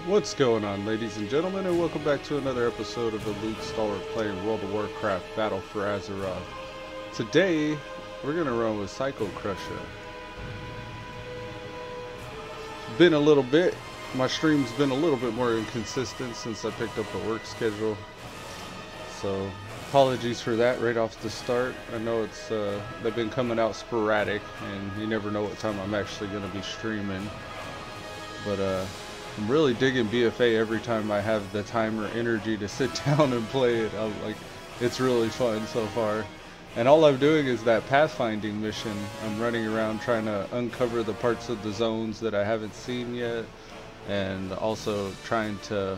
What's going on, ladies and gentlemen, and welcome back to another episode of Elude Stalwart playing World of Warcraft Battle for Azeroth. Today, we're going to run with Psycocrusha. Been a little bit. My stream's been a little bit more inconsistent since I picked up a work schedule. So, apologies for that right off the start. I know it's they've been coming out sporadic, and you never know what time I'm actually going to be streaming. But, I'm really digging BFA every time I have the time or energy to sit down and play it. It's really fun so far. And all I'm doing is that pathfinding mission. I'm running around trying to uncover the parts of the zones that I haven't seen yet, and also trying to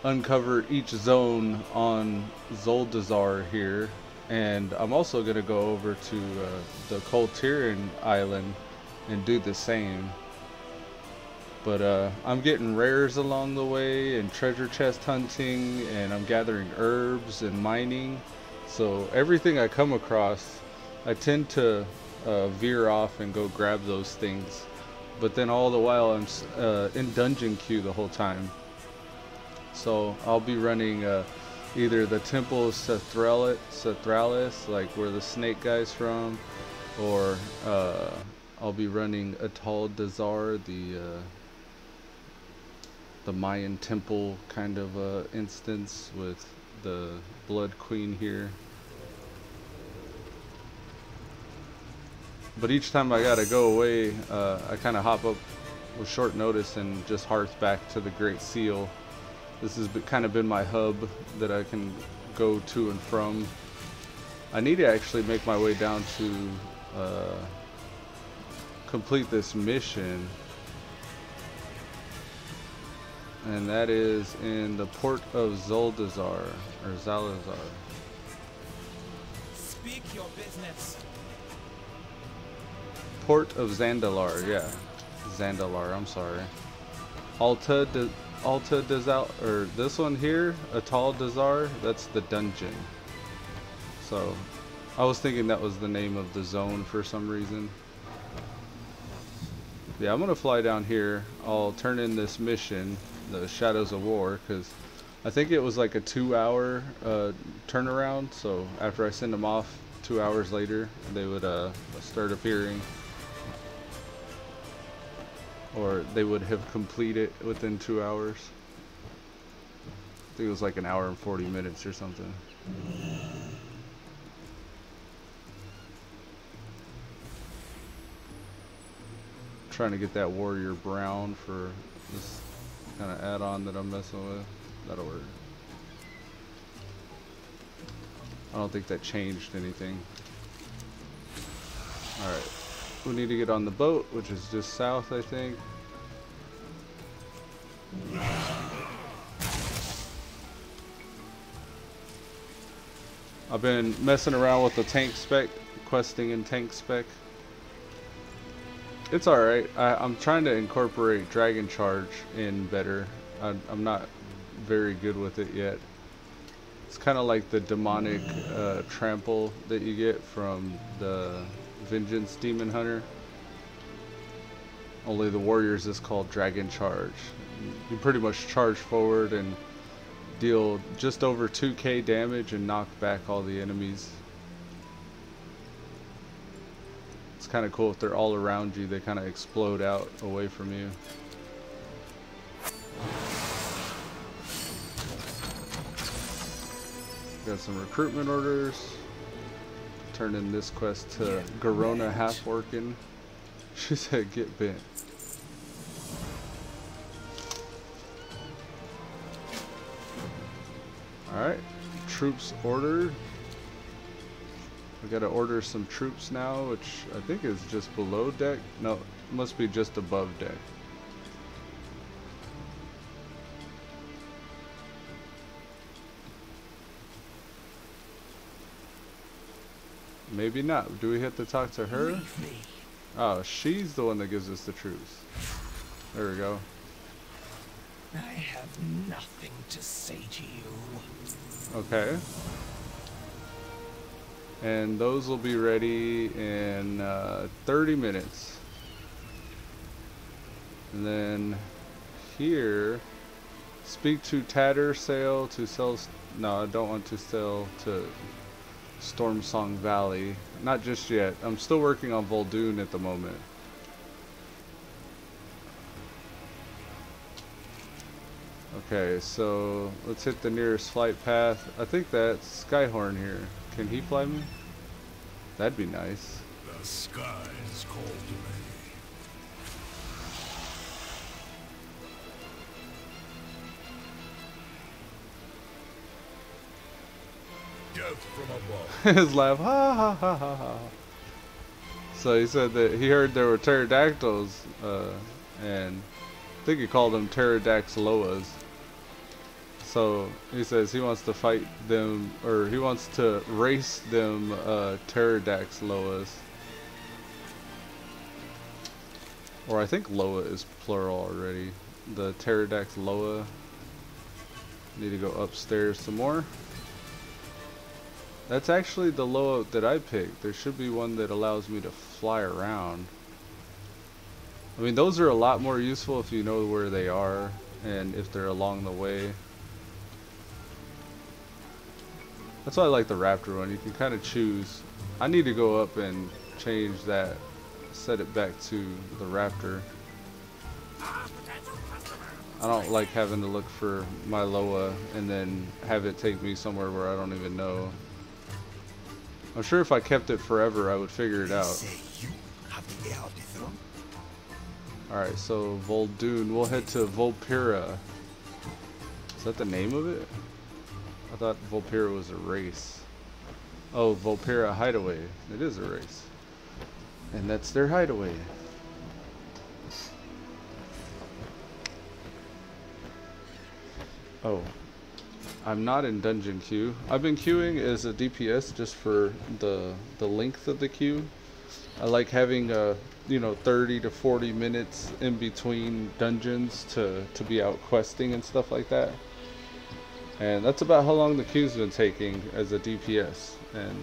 uncover each zone on Zuldazar here. And I'm also going to go over to the Coltirian Island and do the same. But I'm getting rares along the way and treasure chest hunting, and I'm gathering herbs and mining. So everything I come across, I tend to veer off and go grab those things. But then all the while I'm in dungeon queue the whole time. So I'll be running either the Temple of Sethralis, like where the snake guy's from, or I'll be running Atal Dazar, the Mayan temple kind of instance with the Blood Queen here. But each time I gotta go away, I kind of hop up with short notice and just hearth back to the Great Seal. This has kind of been my hub that I can go to and from. I need to actually make my way down to complete this mission. And that is in the port of Zuldazar, or Zalazar. Speak your business. Port of Zandalar, yeah. Zandalar, I'm sorry. Alta Dazal, or this one here, Atal Dazar, that's the dungeon. So, I was thinking that was the name of the zone for some reason. Yeah, I'm gonna fly down here. I'll turn in this mission, the Shadows of War, because I think it was like a 2-hour turnaround. So after I send them off 2 hours later, they would start appearing, or they would have completed within 2 hours. I think it was like an hour and 40 minutes or something. Trying to get that warrior brown for this kind of add-on that I'm messing with. That'll work. I don't think that changed anything. Alright. We need to get on the boat, which is just south, I think. I've been messing around with the tank spec, questing in tank spec. It's alright. I'm trying to incorporate Dragon Charge in better. I'm not very good with it yet. It's kind of like the demonic trample that you get from the Vengeance Demon Hunter. Only the Warriors is called Dragon Charge. You pretty much charge forward and deal just over 2k damage and knock back all the enemies. It's kind of cool if they're all around you, they kind of explode out away from you. Got some recruitment orders. Turn in this quest to Garona Half-Orkin. She said get bent. Alright, troops ordered. We gotta order some troops now, which I think is just below deck. No, it must be just above deck. Maybe not. Do we have to talk to her? Oh, she's the one that gives us the troops. There we go. I have nothing to say to you. Okay. And those will be ready in 30 minutes. And then here Speak to Tattersail to sell. No, I don't want to sell to Stormsong Valley. Not just yet. I'm still working on Vol'dun at the moment. Okay, so let's hit the nearest flight path. I think that's Skyhorn here. Can he fly me? That'd be nice. The skies call to me. Death from above. His laugh, ha ha ha ha ha. So he said that he heard there were pterodactyls, and I think he called them pterodaxloas. So he says he wants to fight them, or he wants to race them pterodaxloas. Or I think Loa is plural already. The pterodaxloa. Need to go upstairs some more. That's actually the Loa that I picked. There should be one that allows me to fly around. I mean, those are a lot more useful if you know where they are and if they're along the way. That's why I like the Raptor one. You can kind of choose. I need to go up and change that. Set it back to the Raptor. I don't like having to look for my Loa and then have it take me somewhere where I don't even know. I'm sure if I kept it forever, I would figure it out. Alright, so Vol'dun. We'll head to Vulpera. Is that the name of it? I thought Vulpera was a race. Oh, Vulpera Hideaway. It is a race. And that's their hideaway. Oh. I'm not in dungeon queue. I've been queuing as a DPS just for the length of the queue. I like having you know, 30 to 40 minutes in between dungeons to be out questing and stuff like that. And that's about how long the queue's been taking as a DPS. And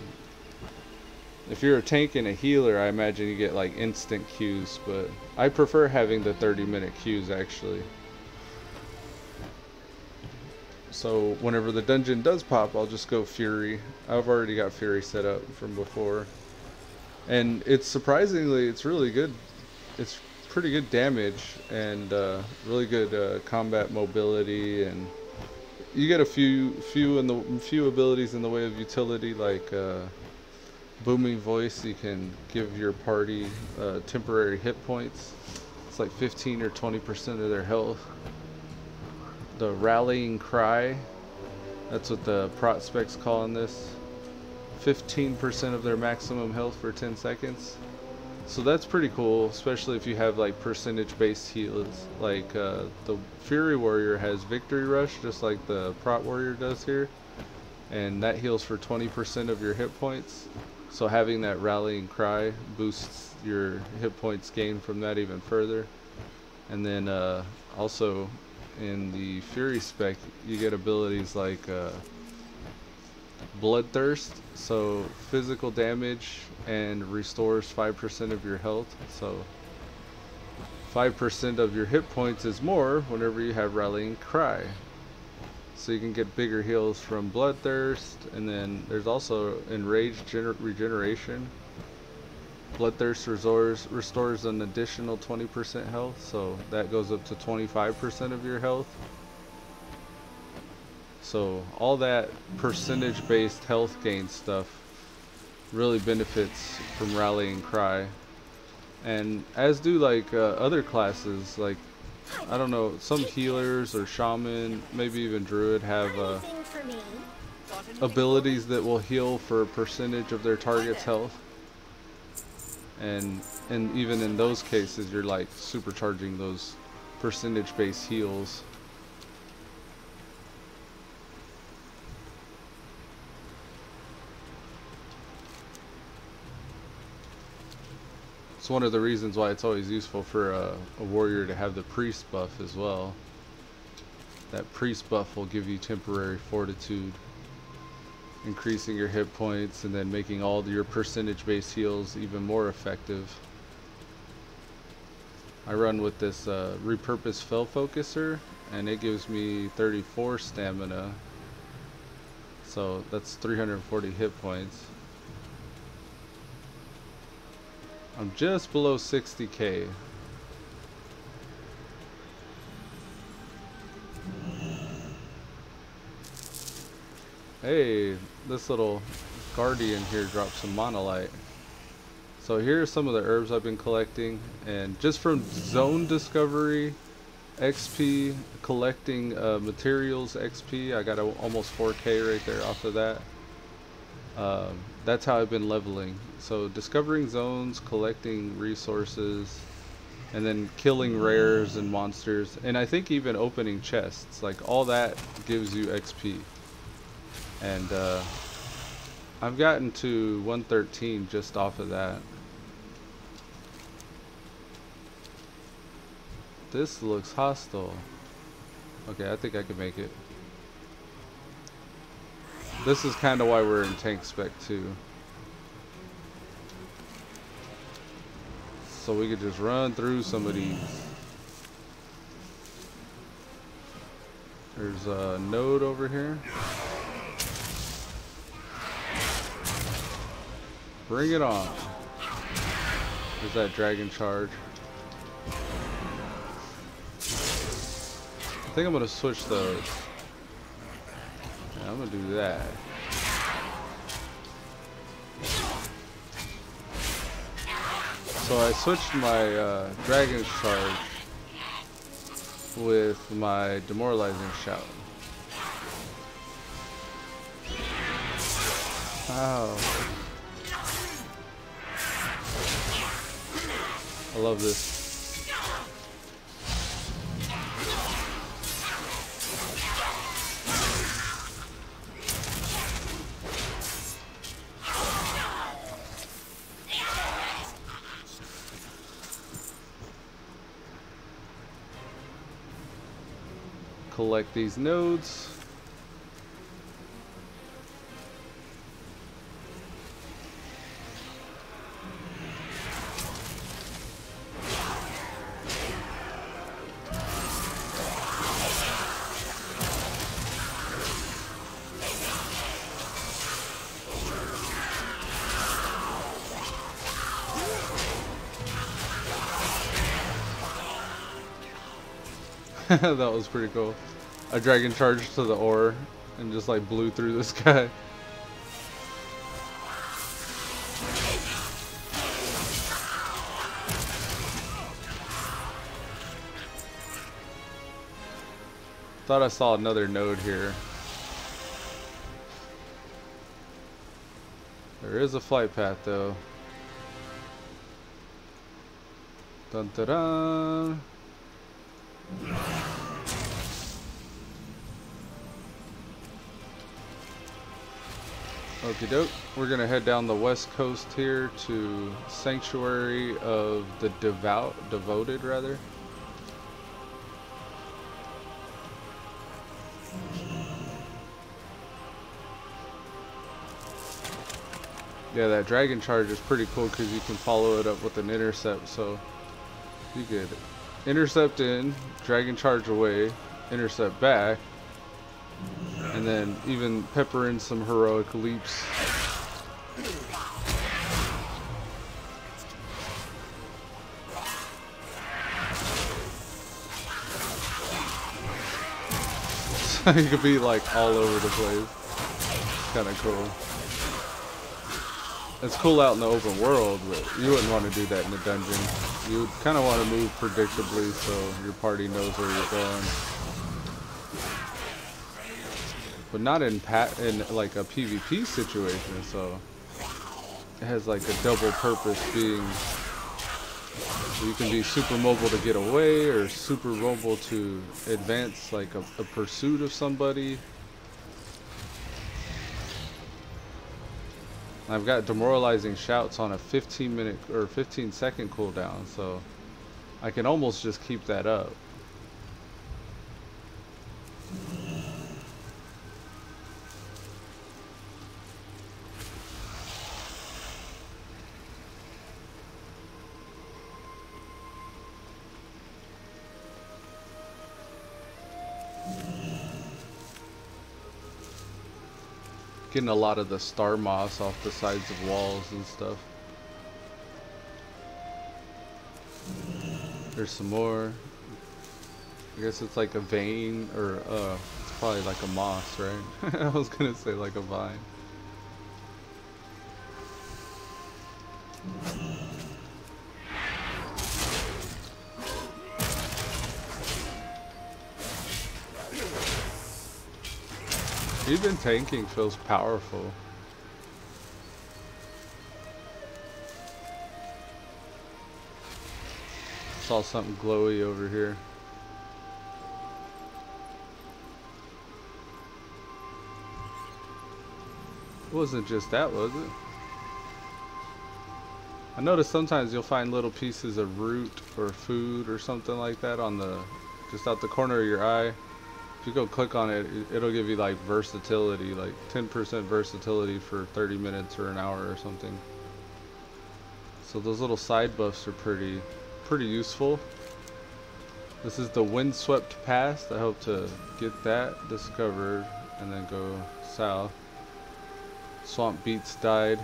if you're a tank and a healer, I imagine you get like instant queues, but I prefer having the 30-minute queues actually. So whenever the dungeon does pop, I'll just go Fury. I've already got Fury set up from before. And it's surprisingly, it's really good. It's pretty good damage and really good combat mobility, and you get a few abilities in the way of utility, like booming voice. You can give your party temporary hit points. It's like 15 or 20% of their health. The rallying cry, that's what the prospects call in this. 15% of their maximum health for 10 seconds. So that's pretty cool, especially if you have like percentage based heals. Like the Fury Warrior has Victory Rush, just like the Prot Warrior does here, and that heals for 20% of your hit points. So having that rallying cry boosts your hit points gained from that even further. And then also in the Fury spec, you get abilities like Bloodthirst, so physical damage and restores 5% of your health. So 5% of your hit points is more whenever you have Rallying Cry. So you can get bigger heals from Bloodthirst, and then there's also Enraged Regeneration. Bloodthirst restores an additional 20% health, so that goes up to 25% of your health. So all that percentage based health gain stuff really benefits from Rallying Cry, and as do like other classes. Like, I don't know, some healers or shaman, maybe even druid, have abilities that will heal for a percentage of their target's health, and even in those cases you're like supercharging those percentage based heals. It's one of the reasons why it's always useful for a warrior to have the priest buff as well. That priest buff will give you temporary fortitude, increasing your hit points and then making all your percentage based heals even more effective. I run with this repurposed fell focuser, and it gives me 34 stamina. So that's 340 hit points. I'm just below 60k. Hey, this little guardian here dropped some monolite. So here are some of the herbs I've been collecting, and just from zone discovery XP, collecting materials XP, I got almost 4k right there off of that. That's how I've been leveling. So discovering zones, collecting resources, and then killing rares and monsters, and I think even opening chests, like all that gives you XP. And I've gotten to 113 just off of that. This looks hostile. Okay, I think I can make it. This is kind of why we're in tank spec too. So we could just run through some of these. There's a node over here. Bring it on. There's that dragon charge. I think I'm gonna switch those. Yeah, I'm gonna do that. So I switched my dragon charge with my demoralizing shout. Ow. I love this. Collect these nodes. That was pretty cool. A dragon charged to the ore and just like blew through this guy. Thought I saw another node here. There is a flight path though. Dun dun dun. Okie doke. We're gonna head down the west coast here to Sanctuary of the Devoted rather. Yeah, that dragon charge is pretty cool because you can follow it up with an intercept, so you could intercept in, dragon charge away, intercept back, and then even pepper in some heroic leaps. So you could be like all over the place. Kind of cool. It's cool out in the open world, but you wouldn't want to do that in the dungeon. You would kind of want to move predictably so your party knows where you're going. But not in like a PvP situation, so it has like a double purpose being you can be super mobile to get away or super mobile to advance like a pursuit of somebody. I've got demoralizing shouts on a 15-minute or 15-second cooldown, so I can almost just keep that up. Getting a lot of the star moss off the sides of walls and stuff. There's some more. I guess it's like a vein, or it's probably like a moss, right? I was gonna say like a vine. Even tanking feels powerful. Saw something glowy over here. It wasn't just that, was it? I noticed sometimes you'll find little pieces of root or food or something like that on the, just out the corner of your eye. If you go click on it, it'll give you like versatility, like 10% versatility for 30 minutes or an hour or something. So those little side buffs are pretty useful. This is the Windswept Pass. I hope to get that discovered and then go south. Swamp Beats died.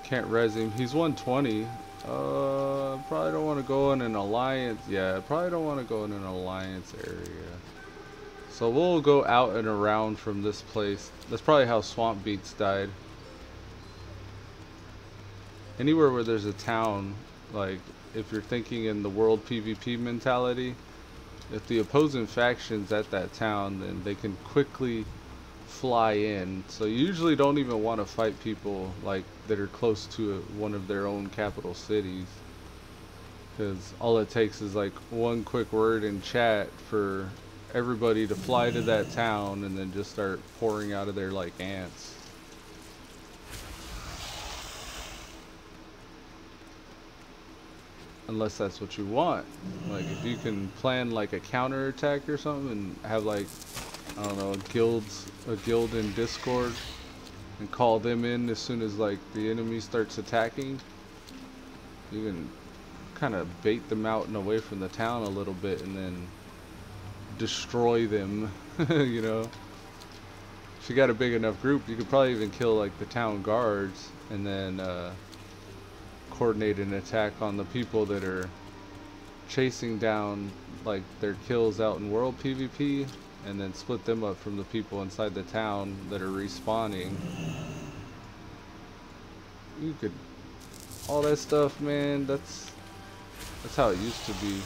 Can't res him. He's 120. Probably don't want to go in an alliance. Yeah, probably don't want to go in an alliance area. So we'll go out and around from this place. That's probably how Swamp Beats died. Anywhere where there's a town, like if you're thinking in the world PvP mentality, if the opposing faction's at that town, then they can quickly fly in. So you usually don't even want to fight people like that are close to one of their own capital cities, because all it takes is like one quick word in chat for everybody to fly to that town and then just start pouring out of there like ants. Unless that's what you want. Like if you can plan like a counter attack or something and have like, I don't know, a guild in Discord and call them in as soon as like the enemy starts attacking, you can kind of bait them out and away from the town a little bit and then destroy them. You know, if you got a big enough group, you could probably even kill like the town guards and then coordinate an attack on the people that are chasing down like their kills out in world PvP, and then split them up from the people inside the town that are respawning. You could, all that stuff, man, that's how it used to be,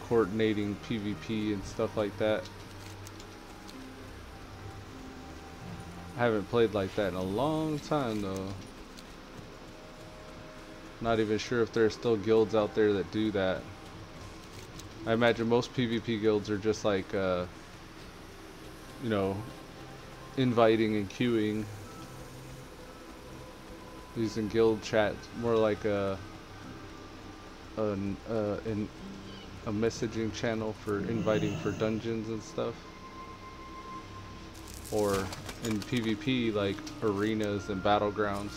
coordinating PvP and stuff like that. I haven't played like that in a long time though. Not even sure if there are still guilds out there that do that. I imagine most PvP guilds are just like, you know, inviting and queuing, using guild chat, more like a messaging channel for inviting for dungeons and stuff. Or in PvP, like arenas and battlegrounds.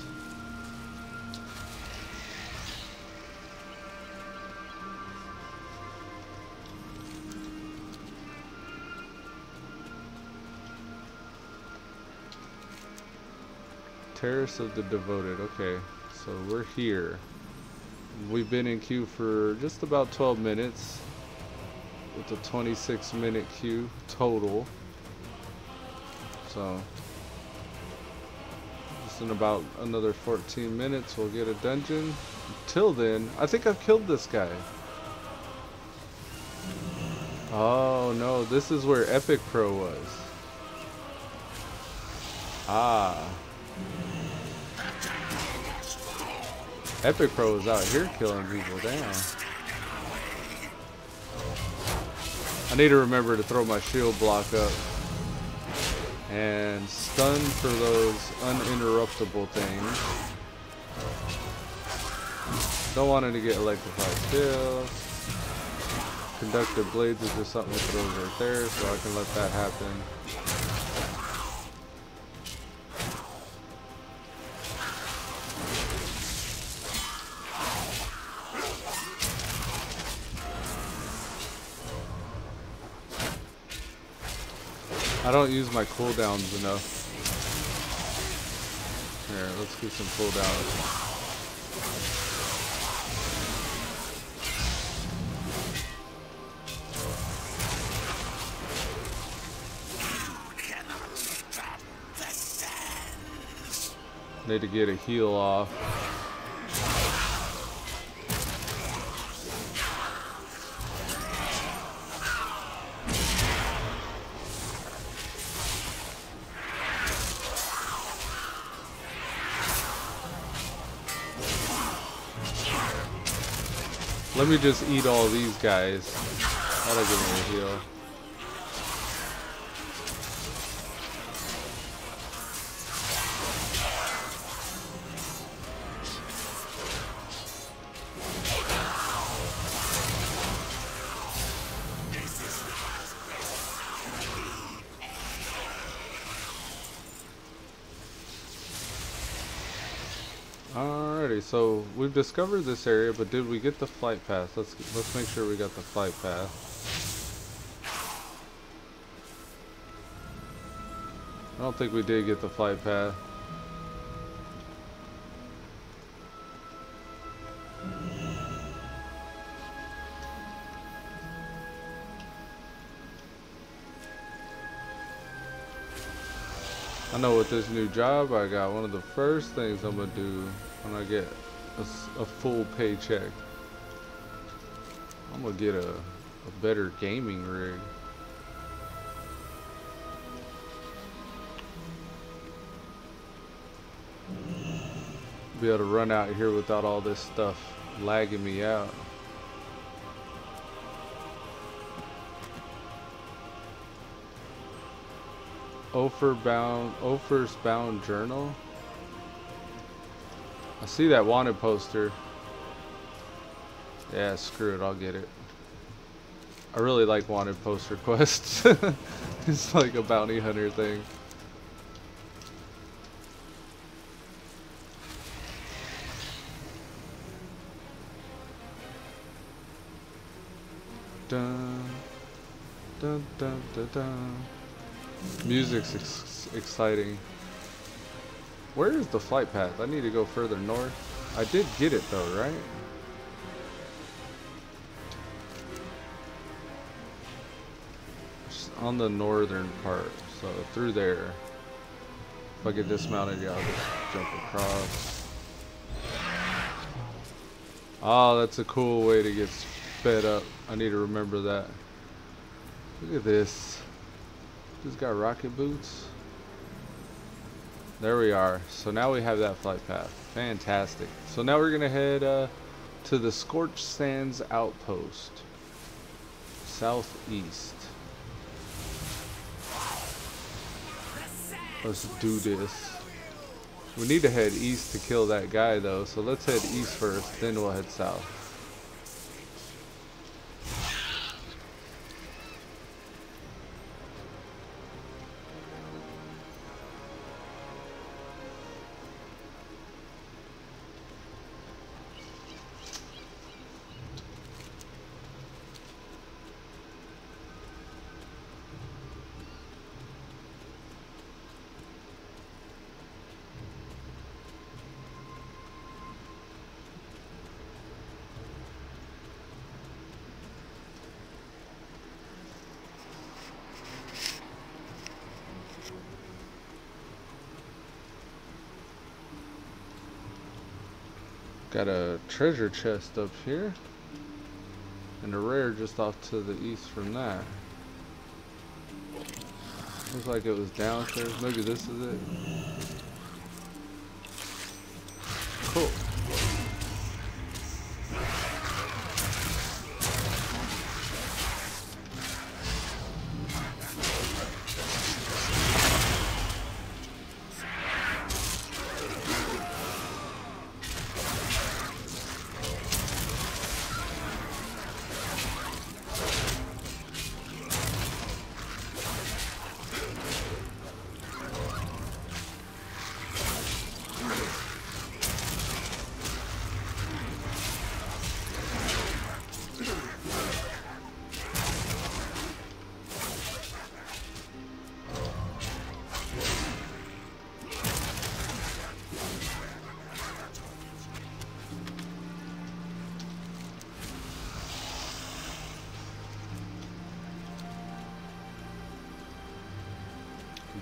Terrace of the Devoted. Okay, so we're here. We've been in queue for just about 12 minutes with a 26-minute queue total. So just in about another 14 minutes we'll get a dungeon. Until then, I think I've killed this guy. Oh no, this is where Epic Pro was. Ah. Epic Pro is out here killing people, damn. I need to remember to throw my shield block up and stun for those uninterruptible things. Don't want him to get electrified still. Conductive blades is just something that throws right there, so I can let that happen. I don't use my cooldowns enough. Here, let's get some cooldowns. Need to get a heal off. Let me just eat all these guys. That'll give me a heal. Alrighty, so we've discovered this area, but did we get the flight path? Let's make sure we got the flight path. I don't think we did get the flight path. I know with this new job I got, one of the first things I'm gonna do when I get a full paycheck, I'm gonna get a better gaming rig. Be able to run out here without all this stuff lagging me out. Ophir's Bound Journal. I see that wanted poster. Yeah, screw it, I'll get it. I really like wanted poster quests. It's like a bounty hunter thing. Dun, dun, dun, dun, dun. Music's exciting. Where is the flight path? I need to go further north. I did get it though, right? Just on the northern part, so through there. If I get dismounted, yeah, I'll just jump across. Oh, that's a cool way to get sped up. I need to remember that. Look at this. Just got rocket boots. There we are. So now we have that flight path. Fantastic. So now we're gonna head to the Scorched Sands outpost, southeast. Let's do this. We need to head east to kill that guy though, so let's head east first, then we'll head south. Got a treasure chest up here, and a rare just off to the east from that. Looks like it was downstairs. Maybe this is it. Cool.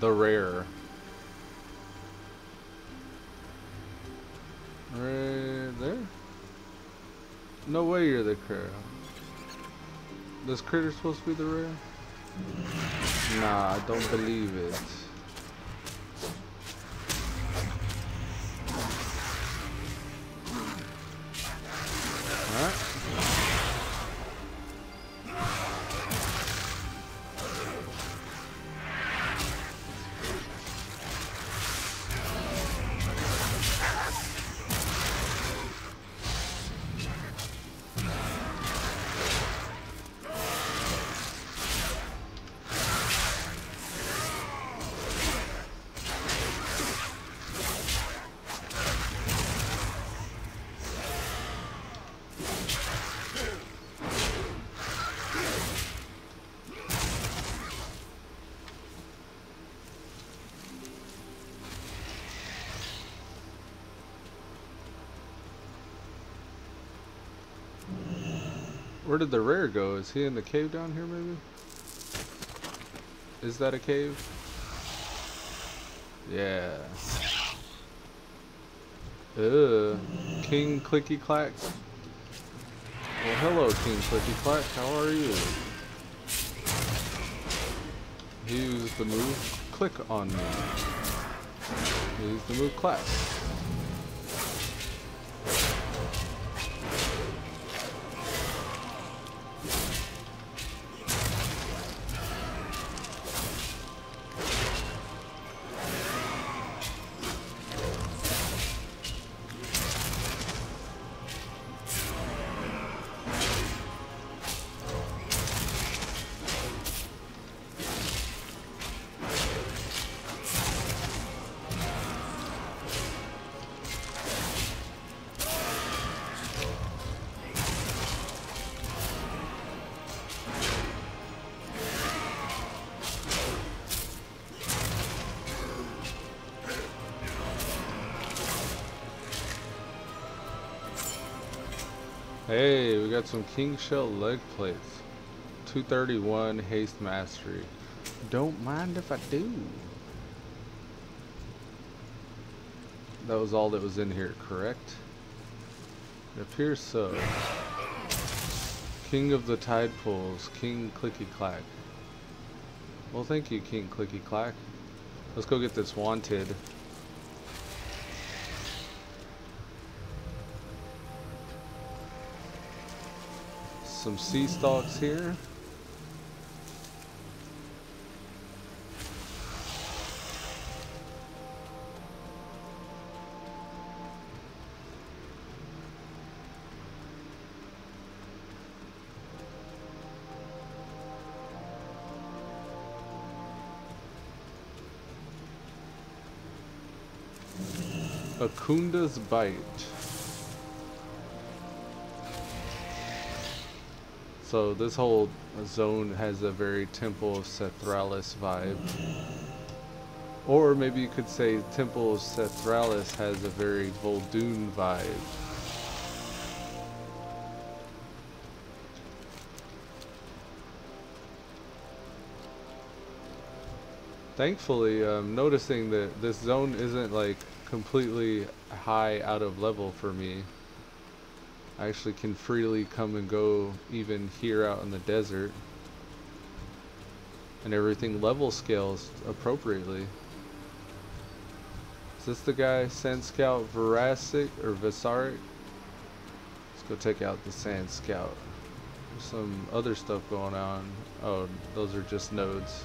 the rare. Right there? No way you're the critter. This critter's supposed to be the rare? Nah, I don't believe it. Alright. Where did the rare go? Is he in the cave down here maybe? Is that a cave? Yeah. Ugh. King Clicky Clack. Well, hello King Clicky Clack. How are you? Use the move click on me. Use the move clack. Hey, we got some king shell leg plates. 231 haste mastery. Don't mind if I do. That was all that was in here, correct? It appears so. King of the Tide Pools, King Clicky Clack. Well, thank you, King Clicky Clack. Let's go get this wanted. Some sea stalks here. Akunda's Bite. So this whole zone has a very Temple of Sethralis vibe. Or maybe you could say Temple of Sethralis has a very Vol'dun vibe. Thankfully, I'm noticing that this zone isn't like completely high out of level for me. I actually can freely come and go even here out in the desert. And everything level scales appropriately. Is this the guy, Sand Scout Verasic or Visaric? Let's go take out the Sand Scout. There's some other stuff going on. Oh, those are just nodes.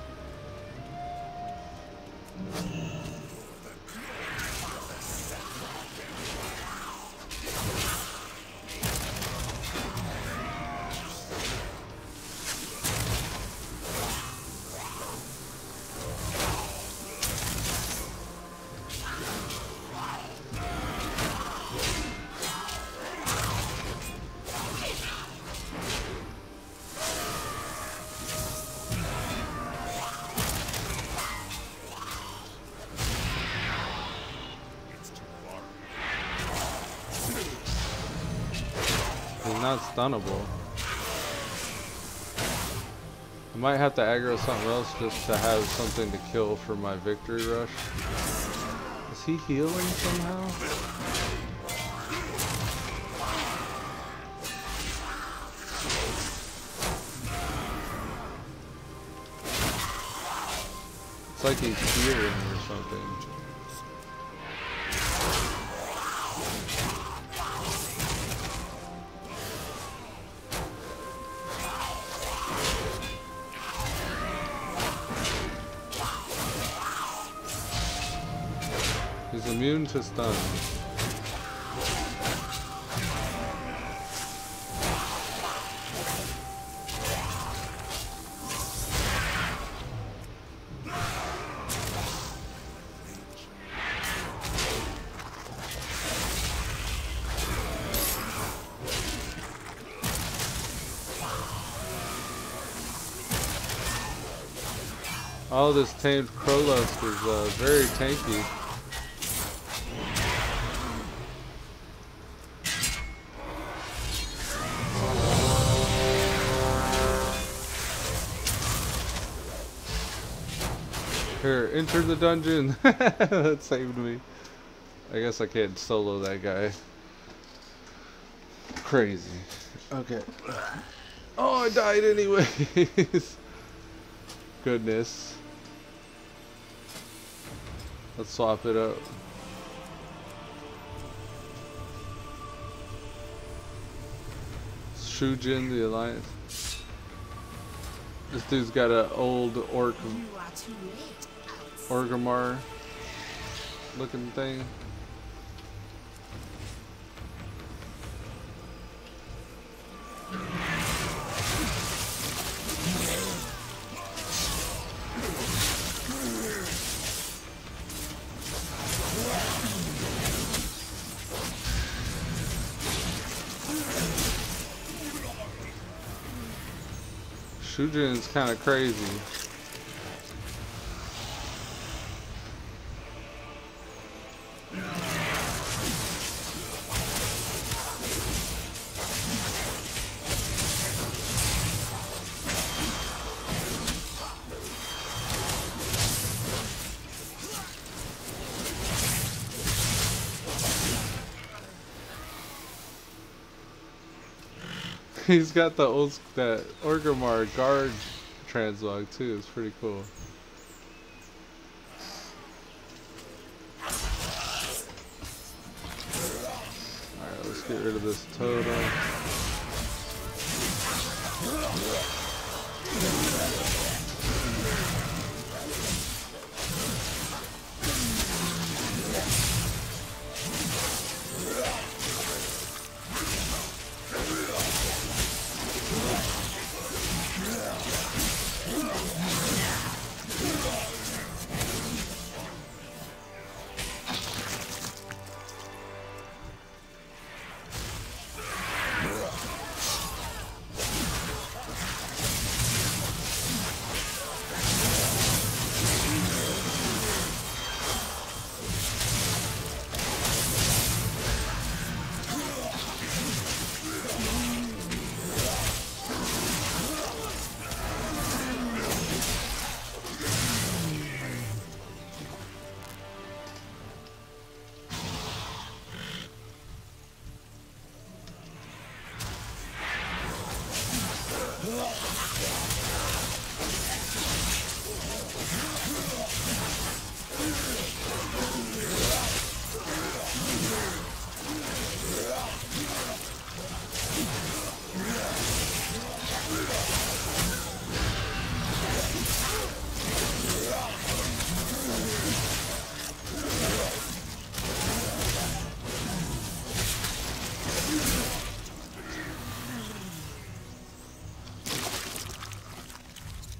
He's not stunnable. I might have to aggro something else just to have something to kill for my victory rush. Is he healing somehow? It's like he's healing or something. He's immune to stun. All this tamed Krollusk is very tanky. Here, enter the dungeon. That saved me. I guess I can't solo that guy. Crazy. Okay. Oh, I died anyways. Goodness. Let's swap it up. Shujin, the Alliance. This dude's got an old Orgrimmar looking thing. Shujin's kind of crazy. He's got the that Orgrimmar guard translog too. It's pretty cool. Alright, let's get rid of this totem.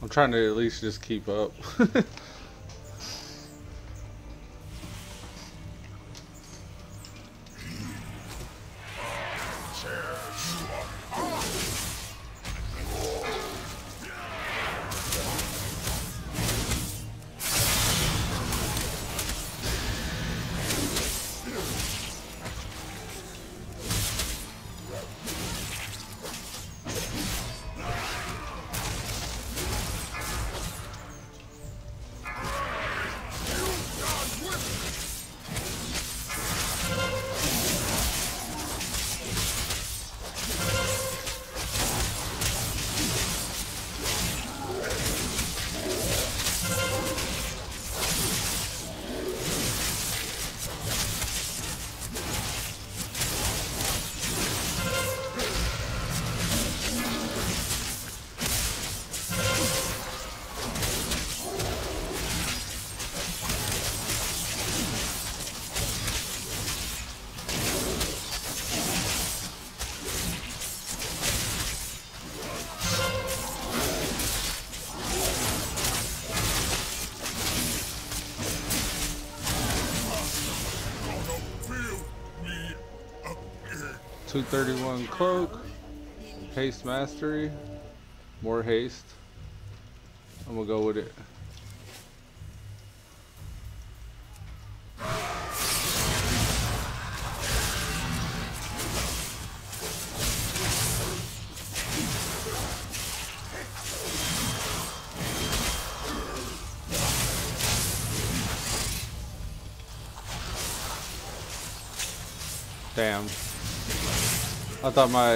I'm trying to at least just keep up. 231 cloak, haste mastery, more haste. I'm gonna go with it. Damn. I thought my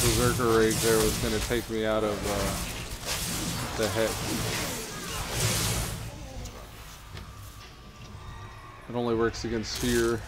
Berserker Rage there was going to take me out of the heck. It only works against fear.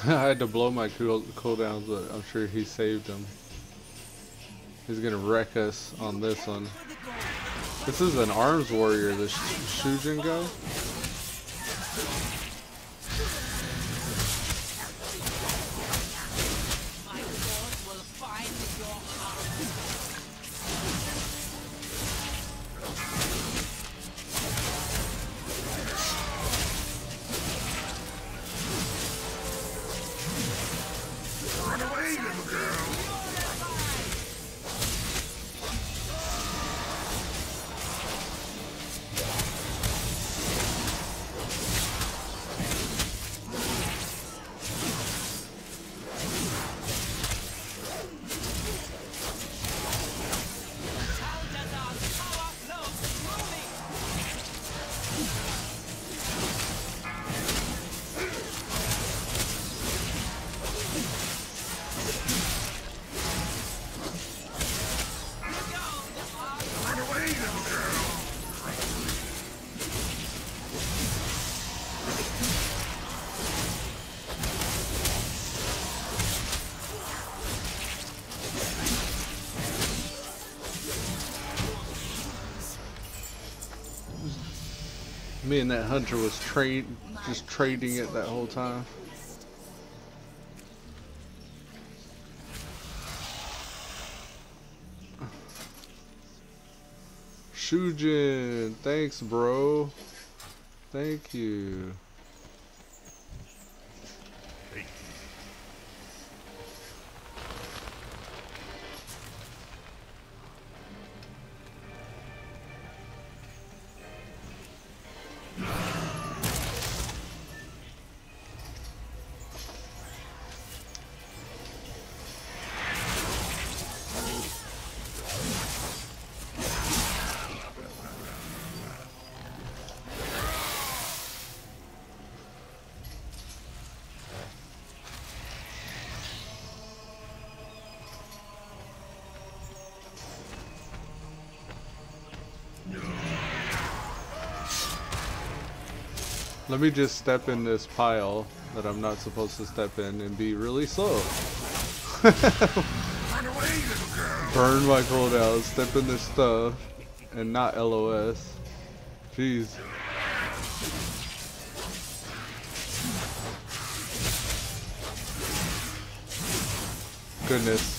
I had to blow my cooldowns, but I'm sure he saved them. He's gonna wreck us on this one. This is an arms warrior, this Shujin guy. Me and that hunter was just trading it that whole time. Shujin, thanks bro. Thank you. Let me just step in this pile that I'm not supposed to step in and be really slow. Burn my cooldown, step in this stuff, and not LOS. Jeez. Goodness.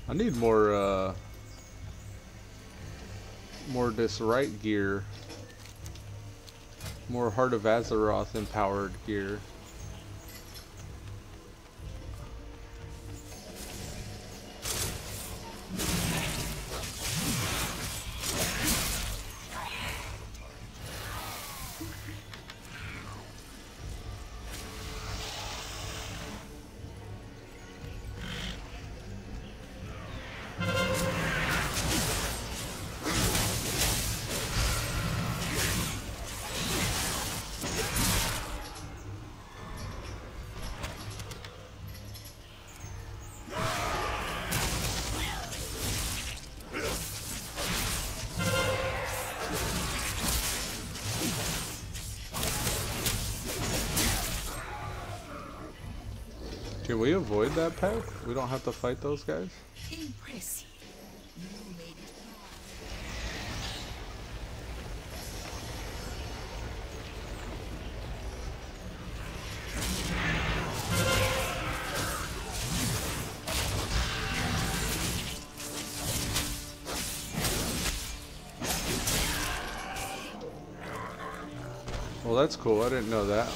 I need more this right gear. More Heart of Azeroth empowered gear. Can we avoid that path? We don't have to fight those guys? Impressive. You made it. Well, that's cool. I didn't know that.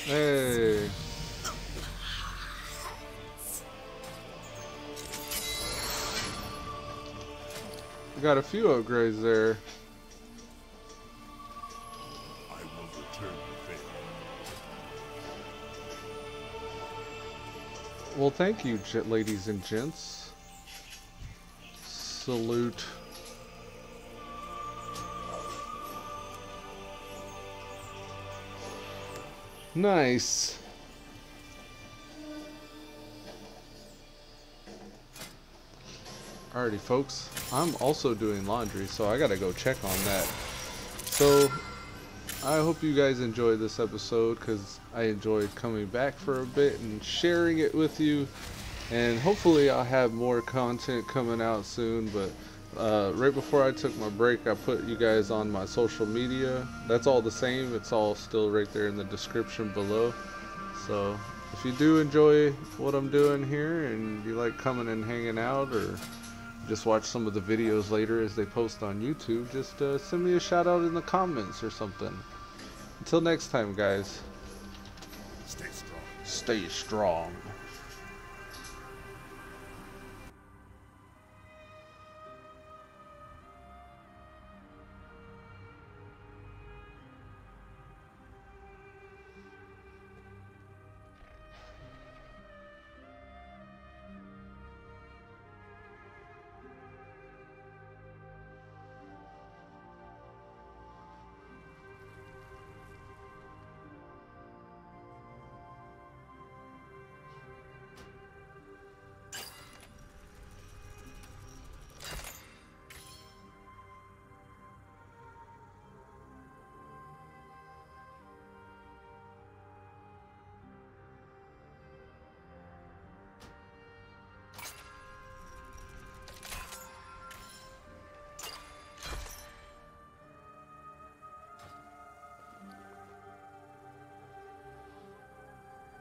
Hey. We got a few upgrades there. I will return the favor. Well, thank you, ladies and gents. Salute. Nice. Alrighty, folks. I'm also doing laundry, so I gotta go check on that. So, I hope you guys enjoyed this episode, because I enjoyed coming back for a bit and sharing it with you. And hopefully I'll have more content coming out soon, but right before I took my break, I put you guys on my social media. That's all the same. It's all still right there in the description below. So if you do enjoy what I'm doing here and you like coming and hanging out, or just watch some of the videos later as they post on YouTube, just send me a shout out in the comments or something. Until next time, guys. Stay strong. Stay strong.